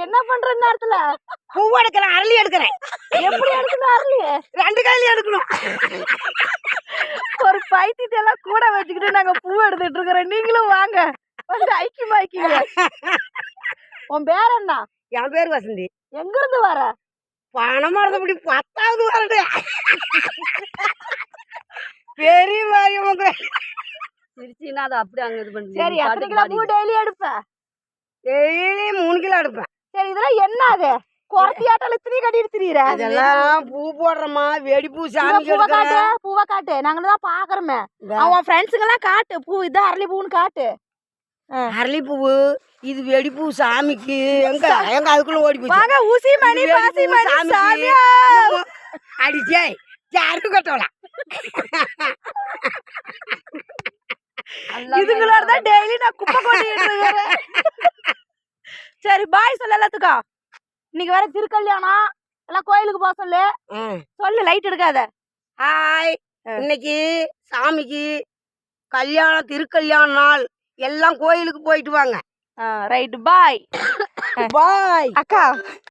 என்ன பண்ற நேரத்துல? பூ எடுக்கிறேன், அரளி எடுக்கிறேன். எப்படி எடுக்கணும் அரளி? 2 கையில எடுக்கணும். ஒரு பைத்தியத்தை எல்லாம் கூட வச்சுக்கிட்டு நாங்க பூ எடுத்துட்டு இருக்கிறோம். நீங்களும் வாங்க, வந்து ஐக்கியமாக்கிங்க. உன் பேர் என்ன? என் பேர் வசந்தி. எங்க இருந்து வர? பணமரத்தபடி 10வது வரடு. பெரிய மாரியம்மா திருச்சின்னா அது அப்படி அங்க இது பண்ணி. சரி, எத்தனை கிலோ பூ டெய்லி எடுப்ப? டெய்லி 3 கிலோ எடுப்பேன். சரி, இதெல்லாம் என்ன அது? குறத்தியாட்டால இத்தனை கட்டிட்டு திரியுற? இதெல்லாம் பூ போடுறோமா, வெடி பூ சாமிக்கு பூவை காட்டு, எடுக்கிறேன். பூவை காட்டு. நாங்க தான் பாக்குறோமே. அவன் ஃப்ரெண்ட்ஸுங்க எல்லாம் காட்டு, பூ இதான் அரளி பூன்னு காட்டு. அரளி பூவு, இது வெடி பூ சாமிக்கு. எங்க எங்க அதுக்குள்ள ஓடி போச்சு. வாங்க, ஊசி மணி பாசி மணி சாமியா. அடிச்சே யாரும் கட்டலாம். இதுங்களோட தான் டெய்லி நான் குப்பை கொட்டிட்டு இருக்கிறேன். சரி, பாய் சொல்ல எல்லாத்துக்கும். இன்னைக்கு வேற திருக்கல்யாணம், எல்லாம் கோயிலுக்கு போக சொல்லு. சொல்லு, லைட் எடுக்காத. ஹாய், இன்னைக்கு சாமிக்கு கல்யாணம், திருக்கல்யாண நாள். எல்லாம் கோயிலுக்கு போயிட்டு வாங்க. ரைட், பாய். பாய் அக்கா.